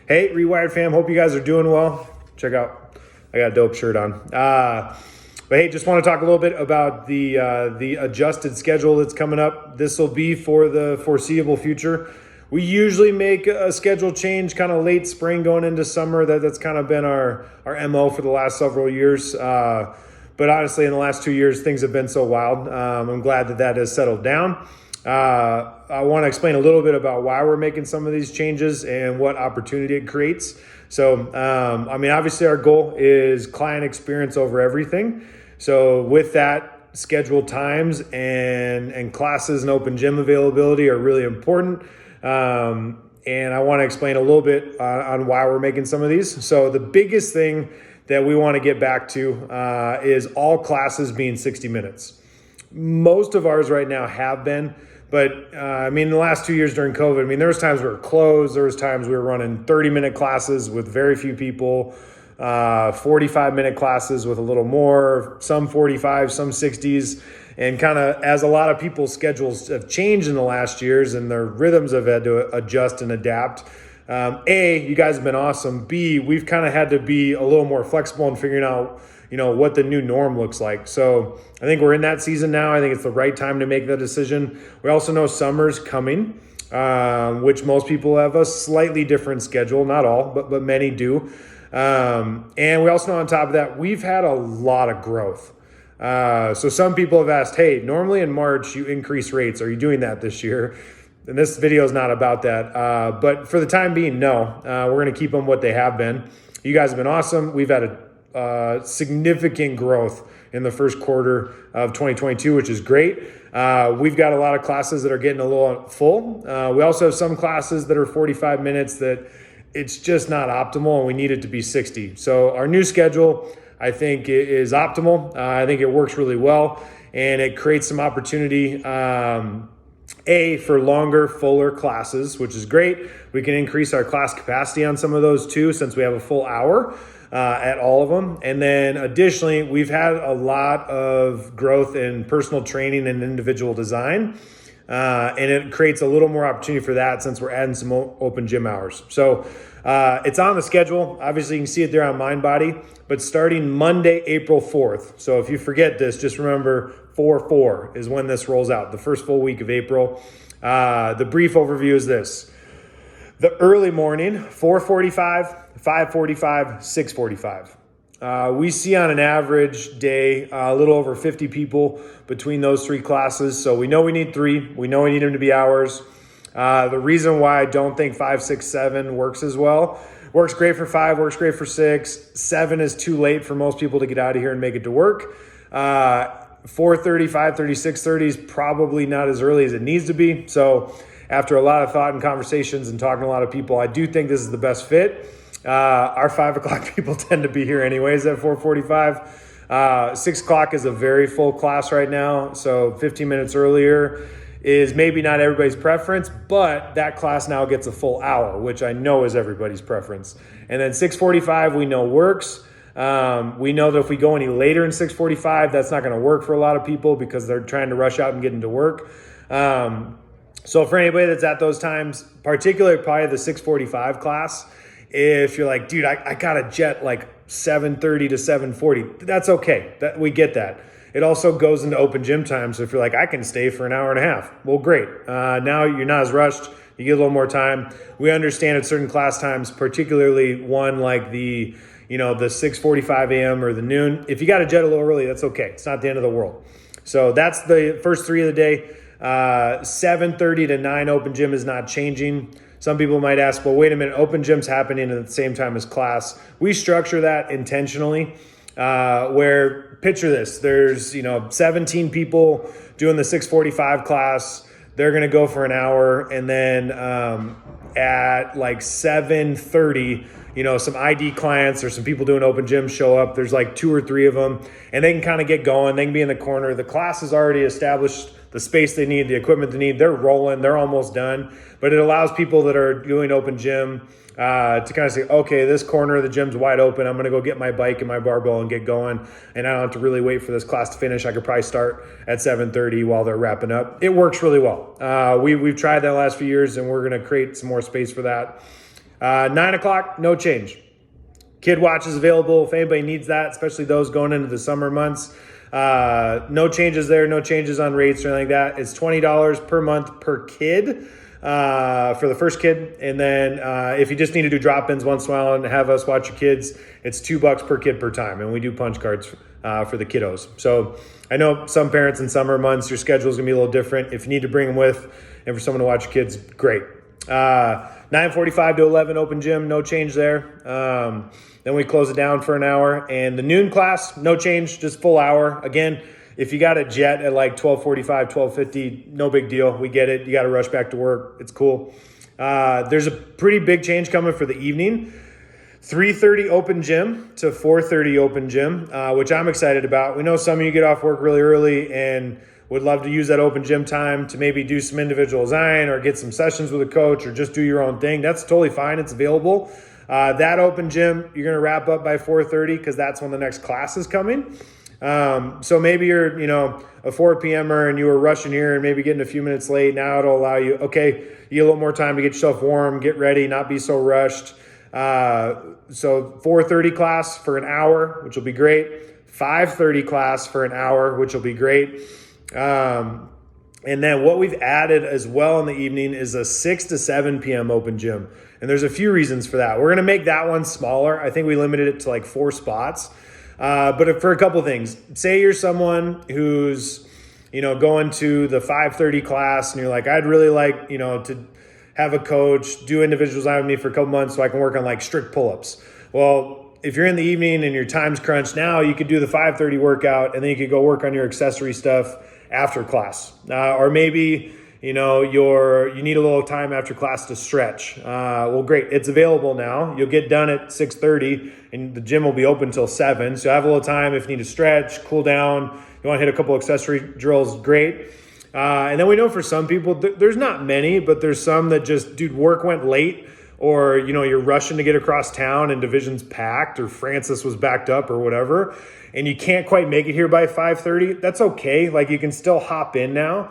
Hey, Rewired fam, hope you guys are doing well. Check out, I got a dope shirt on. But hey, just want to talk a little bit about the adjusted schedule that's coming up. This will be for the foreseeable future. We usually make a schedule change kind of late spring going into summer. That's kind of been our MO for the last several years. But honestly, in the last 2 years, things have been so wild. I'm glad that has settled down. I want to explain a little bit about why we're making some of these changes and what opportunity it creates. So, obviously our goal is client experience over everything. So with that, scheduled times and classes and open gym availability are really important. And I want to explain a little bit on why we're making some of these. So the biggest thing that we want to get back to is all classes being 60 minutes. Most of ours right now have been. But in the last 2 years during COVID, there was times we were closed. There was times we were running 30-minute classes with very few people, 45-minute classes with a little more, some 45, some 60s. And kind of as a lot of people's schedules have changed in the last years and their rhythms have had to adjust and adapt. A, you guys have been awesome. B, we've kind of had to be a little more flexible in figuring out what the new norm looks like. So I think we're in that season now. I think it's the right time to make that decision. We also know summer's coming, which most people have a slightly different schedule. Not all, but many do. And we also know on top of that, we've had a lot of growth. So some people have asked, hey, normally in March you increase rates. Are you doing that this year? And this video is not about that. But for the time being, no. We're going to keep them what they have been. You guys have been awesome. We've had a significant growth in the first quarter of 2022, which is great. We've got a lot of classes that are getting a little full. We also have some classes that are 45 minutes that it's just not optimal and we need it to be 60. So our new schedule, I think, is optimal. I think it works really well and it creates some opportunity, for longer, fuller classes, which is great. We can increase our class capacity on some of those too, since we have a full hour at all of them. And then additionally, we've had a lot of growth in personal training and individual design. And it creates a little more opportunity for that since we're adding some open gym hours. So it's on the schedule. Obviously, you can see it there on MindBody, but starting Monday, April 4th. So if you forget this, just remember 4/4 is when this rolls out, the first full week of April. The brief overview is this. The early morning, 4:45, 5:45, 6:45. We see on an average day a little over 50 people between those three classes. So we know we need three. We know we need them to be hours. The reason why I don't think 5, 6, 7 works as well. Works great for 5, works great for 6. 7 is too late for most people to get out of here and make it to work. 4:30, 5:30, 6:30 is probably not as early as it needs to be. So after a lot of thought and conversations and talking to a lot of people, I do think this is the best fit. Our 5 o'clock people tend to be here anyways at 4:45. 6 o'clock is a very full class right now. So 15 minutes earlier is maybe not everybody's preference, but that class now gets a full hour, which I know is everybody's preference. And then 6:45 we know works. We know that if we go any later in 6:45, that's not going to work for a lot of people because they're trying to rush out and get into work. So for anybody that's at those times, particularly probably the 6:45 class, if you're like, dude, I got a jet like 7:30 to 7:40, that's okay. We get that. It also goes into open gym time. So if you're like, I can stay for an hour and a half, well, great. Now you're not as rushed. You get a little more time. We understand at certain class times, particularly one like the 6:45 a.m. or the noon. If you got a jet a little early, that's okay. It's not the end of the world. So that's the first 3 of the day. 7:30 to 9 open gym is not changing. Some people might ask, well, wait a minute, open gym's happening at the same time as class. We structure that intentionally where, picture this, there's 17 people doing the 6:45 class. They're going to go for an hour. And then at like 7:30, some ID clients or some people doing open gym show up. There's like 2 or 3 of them and they can kind of get going. They can be in the corner. The class is already established, the space they need, the equipment they need. They're rolling. They're almost done. But it allows people that are doing open gym to kind of say, okay, this corner of the gym's wide open. I'm going to go get my bike and my barbell and get going. And I don't have to really wait for this class to finish. I could probably start at 7:30 while they're wrapping up. It works really well. We've tried that the last few years and we're going to create some more space for that. 9 o'clock, no change. Kid watch is available if anybody needs that, especially those going into the summer months. No changes there, no changes on rates or anything like that. It's $20 per month per kid for the first kid. And then if you just need to do drop-ins once in a while and have us watch your kids, it's $2 per kid per time. And we do punch cards for the kiddos. So I know some parents in summer months, your schedule is going to be a little different. If you need to bring them with and for someone to watch your kids, great. 9:45 to 11 open gym, no change there. Then we close it down for an hour. And the noon class, no change, just full hour. Again, if you got a jet at like 12:45, 12:50, no big deal. We get it. You got to rush back to work. It's cool. There's a pretty big change coming for the evening. 3:30 open gym to 4:30 open gym, which I'm excited about. We know some of you get off work really early and would love to use that open gym time to maybe do some individual design or get some sessions with a coach or just do your own thing. That's totally fine. It's available. That open gym, you're going to wrap up by 4:30 because that's when the next class is coming. So maybe you're, a 4 p.m.er and you were rushing here and maybe getting a few minutes late. Now it'll allow you, okay, you get a little more time to get yourself warm, get ready, not be so rushed. So 4:30 class for an hour, which will be great. 5:30 class for an hour, which will be great. And then what we've added as well in the evening is a 6 to 7 p.m. open gym. And there's a few reasons for that. We're going to make that one smaller. I think we limited it to like 4 spots. But for a couple things, say you're someone who's, going to the 5:30 class and you're like, I'd really like, to have a coach do individual design with me for a couple months so I can work on like strict pull-ups. Well, if you're in the evening and your time's crunched now, you could do the 5:30 workout and then you could go work on your accessory stuff after class. Or maybe, you need a little time after class to stretch. Well, great. It's available now. You'll get done at 6:30 and the gym will be open till 7. So have a little time if you need to stretch, cool down. You want to hit a couple accessory drills, great. And then we know for some people, there's not many, but there's some that just, work went late or, you're rushing to get across town and division's packed or Francis was backed up or whatever, and you can't quite make it here by 5:30. That's okay. Like you can still hop in now.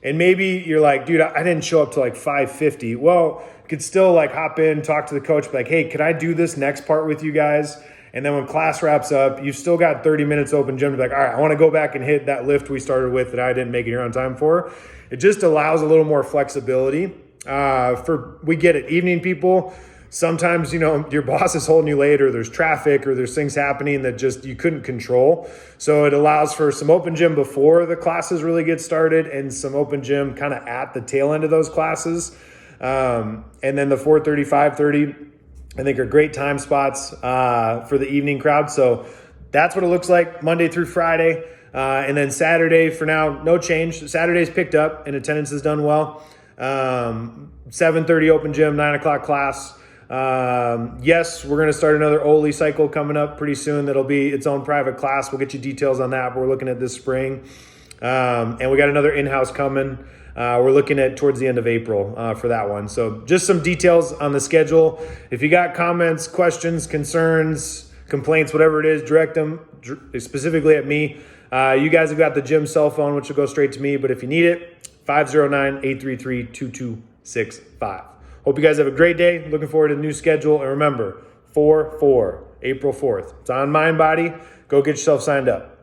And maybe you're like, dude, I didn't show up till like 5:50. Well, you could still like hop in, talk to the coach, be like, hey, can I do this next part with you guys? And then when class wraps up, you've still got 30 minutes open gym to be like, all right, I want to go back and hit that lift we started with that I didn't make it here on time for. It just allows a little more flexibility. We get it. Evening people, sometimes, your boss is holding you late or there's traffic or there's things happening that just you couldn't control. So it allows for some open gym before the classes really get started and some open gym kind of at the tail end of those classes. And then the 4:30, 5:30, I think are great time spots for the evening crowd. So that's what it looks like Monday through Friday. And then Saturday, for now, no change. Saturday's picked up and attendance has done well. 7:30 open gym, 9 o'clock class. Yes, we're going to start another Oli cycle coming up pretty soon. That'll be its own private class. We'll get you details on that, but we're looking at this spring. And we got another in-house coming. We're looking at towards the end of April for that one. So just some details on the schedule. If you got comments, questions, concerns, complaints, whatever it is, direct them specifically at me. You guys have got the gym cell phone, which will go straight to me. But if you need it, 509-833-2265. Hope you guys have a great day. Looking forward to the new schedule. And remember, 4/4, April 4th. It's on Mind Body. Go get yourself signed up.